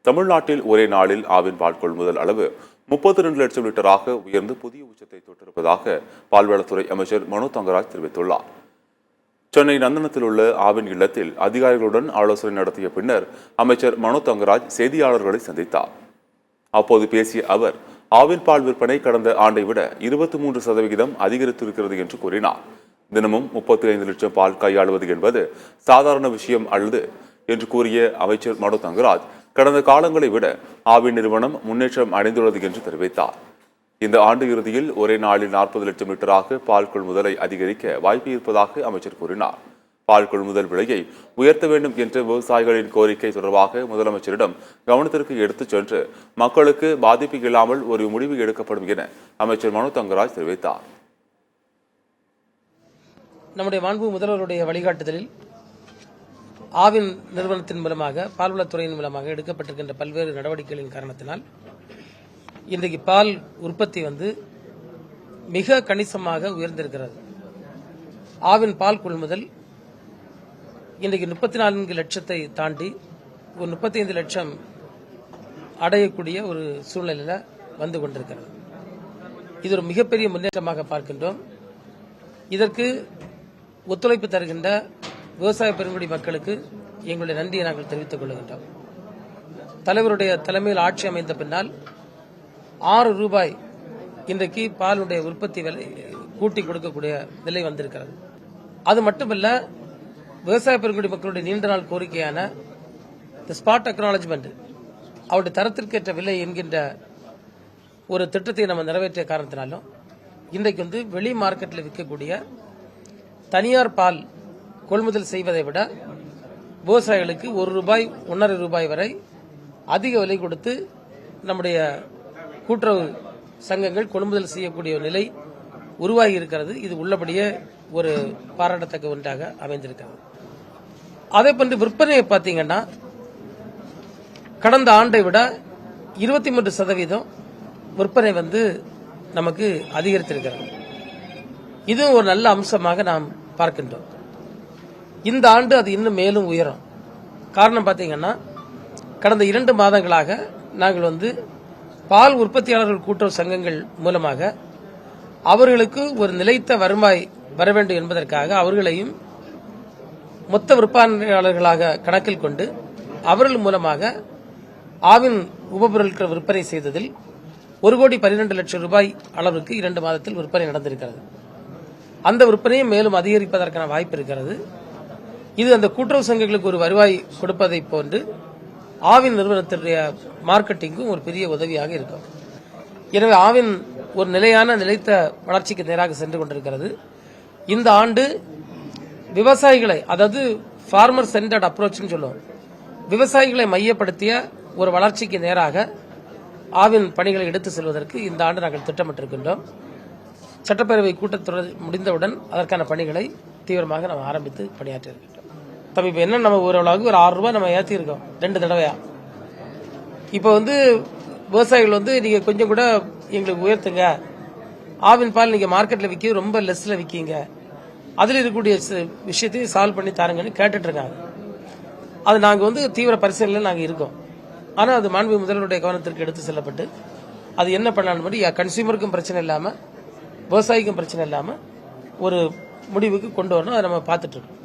தமிழ்நாட்டில் ஒரே நாளில் ஆவின் பால் கொள்முதல் அளவு 32 லட்சம் லிட்டராக உயர்ந்து புதிய உச்சத்தை தொட்டிருப்பதாக பால்வளத்துறை அமைச்சர் மனோ தங்கராஜ் தெரிவித்துள்ளார். சென்னை நந்தனத்தில் உள்ள ஆவின் இல்லத்தில் அதிகாரிகளுடன் ஆலோசனை நடத்திய பின்னர் அமைச்சர் மனோ தங்கராஜ் செய்தியாளர்களை சந்தித்தார். அப்போது பேசிய அவர், ஆவின் பால் விற்பனை கடந்த ஆண்டை விட 23% அதிகரித்திருக்கிறது என்று கூறினார். தினமும் 35 லட்சம் பால் கையாளுவது என்பது சாதாரண விஷயம் அல்லது என்று கூறிய அமைச்சர் மனோ தங்கராஜ், கடந்த காலங்களை விட ஆவின் நிறுவனம் முன்னேற்றம் அடைந்துள்ளது என்று தெரிவித்தார். இந்த ஆண்டு இறுதியில் ஒரே நாளில் 40 லட்சம் லிட்டராக பால் கொள்முதலை அதிகரிக்க வாய்ப்பு இருப்பதாக அமைச்சர் கூறினார். பால் கொள்முதல் விலையை உயர்த்த வேண்டும் என்ற விவசாயிகளின் கோரிக்கை தொடர்பாக முதலமைச்சரிடம் கவனத்திற்கு எடுத்துச் சென்று மக்களுக்கு பாதிப்பு இல்லாமல் ஒரு முடிவு எடுக்கப்படும் என அமைச்சர் மனோ தங்கராஜ் தெரிவித்தார். நம்முடைய மாண்பு முதல்வருடைய வழிகாட்டுதலில் ஆவின் நிறுவனத்தின் மூலமாக பால்வளத்துறையின் மூலமாக எடுக்கப்பட்டிருக்கின்ற பல்வேறு நடவடிக்கைகளின் காரணத்தினால் இன்றைக்கு பால் உற்பத்தி மிக கணிசமாக உயர்ந்திருக்கிறது. ஆவின் பால் கொள்முதல் இன்றைக்கு 34 லட்சத்தை தாண்டி ஒரு 35 லட்சம் அடையக்கூடிய ஒரு சூழ்நிலையில் வந்து கொண்டிருக்கிறது. இது ஒரு மிகப்பெரிய முன்னேற்றமாக பார்க்கின்றோம். இதற்கு ஒத்துழைப்பு தருகின்ற விவசாய பெருங்குடி மக்களுக்கு எங்களுடைய நன்றியை நாங்கள் தெரிவித்துக் கொள்கின்றோம். தலைவருடைய தலைமையில் ஆட்சி அமைந்த பின்னால் 6 ரூபாய் இன்றைக்கு பாலுடைய உற்பத்தி விலை கூட்டி கொடுக்கக்கூடிய நிலை வந்திருக்கிறது. அது மட்டுமல்ல, விவசாய பெருங்குடி மக்களுடைய நீண்ட நாள் கோரிக்கையான ஸ்பாட் அக்னாலஜ்மெண்ட், அவருடைய தரத்திற்கேற்ற விலை என்கின்ற ஒரு திட்டத்தை நம்ம நிறைவேற்றிய காரணத்தினாலும் இன்றைக்கு வெளி மார்க்கெட்டில் விற்கக்கூடிய தனியார் பால் கொள்முதல் செய்வதை விட விவசாயிகளுக்கு 1 ரூபாய் 1.5 ரூபாய் வரை அதிக விலை கொடுத்து நம்முடைய கூட்டுறவு சங்கங்கள் கொள்முதல் செய்யக்கூடிய நிலை உருவாகி இருக்கிறது. இது உள்ளபடியே ஒரு பாராட்டத்தக்க ஒன்றாக அமைந்திருக்கிறது. அதே போன்று விற்பனையை பார்த்தீங்கன்னா கடந்த ஆண்டை விட 23% விற்பனை நமக்கு அதிகரித்திருக்கிறது. இதுவும் ஒரு நல்ல அம்சமாக நாம் பார்க்கின்றோம். இந்த ஆண்டு அது இன்னும் மேலும் உயரும். காரணம் பார்த்தீங்கன்னா கடந்த 2 மாதங்களாக நாங்கள் பால் உற்பத்தியாளர்கள் கூட்டுறவு சங்கங்கள் மூலமாக அவர்களுக்கு ஒரு நிலைத்த வருவாய் வர வேண்டும் என்பதற்காக அவர்களையும் மொத்த விற்பனையாளர்களாக கணக்கில் கொண்டு அவர்கள் மூலமாக ஆவின் உபபொருட்கள் விற்பனை செய்ததில் 1,12 லட்சம் ரூபாய் அளவுக்கு 2 மாதத்தில் விற்பனை நடந்திருக்கிறது. அந்த விற்பனையை மேலும் அதிகரிப்பதற்கான வாய்ப்பு இருக்கிறது. இது அந்த கூட்டுறவு சங்கங்களுக்கு ஒரு வருவாய் கொடுப்பதை போன்று ஆவின் நிறுவனத்தினுடைய மார்க்கெட்டிங்கும் ஒரு பெரிய உதவியாக இருக்கும். எனவே ஆவின் ஒரு நிலைத்த வளர்ச்சிக்கு நேராக சென்று கொண்டிருக்கிறது. இந்த ஆண்டு விவசாயிகளை, அதாவது ஃபார்மர் சென்டர்ட் அப்ரோச் சொல்லுவோம், விவசாயிகளை மையப்படுத்திய ஒரு வளர்ச்சிக்கு நேராக ஆவின் பணிகளை எடுத்து செல்வதற்கு இந்த ஆண்டு நாங்கள் திட்டமிட்டிருக்கின்றோம். சட்டப்பேரவை கூட்டத்தொடர் முடிந்தவுடன் அதற்கான பணிகளை தீவிரமாக நம்ம ஆரம்பித்து பணியாற்றி இருக்கின்றோம். இப்போ என்ன, நம்ம ஓரளவுக்கு ஒரு 6 ரூபாய் நம்ம ஏற்றி இருக்கோம் 2 தடவையா. இப்போ விவசாயிகள் நீங்க கொஞ்சம் கூட எங்களுக்கு உயர்த்துங்க, ஆவின் பால் நீங்க மார்க்கெட்ல விற்க ரொம்ப லெஸ்ல விற்கீங்க, அதில் இருக்கக்கூடிய விஷயத்தையும் சால்வ் பண்ணி தாருங்கன்னு கேட்டுட்டு இருக்காங்க. அது நாங்க தீவிர பரிசீலனையில் நாங்கள் இருக்கோம். ஆனால் அது மாண்பு முதல்வருடைய கவனத்திற்கு எடுத்து செல்லப்பட்டு அது என்ன பண்ணலாம், கன்சியூமருக்கும் பிரச்சனை இல்லாம விவசாயிக்கும் பிரச்சனை இல்லாம ஒரு முடிவுக்கு கொண்டு வரணும். அதை நம்ம பார்த்துட்டு இருக்கோம்.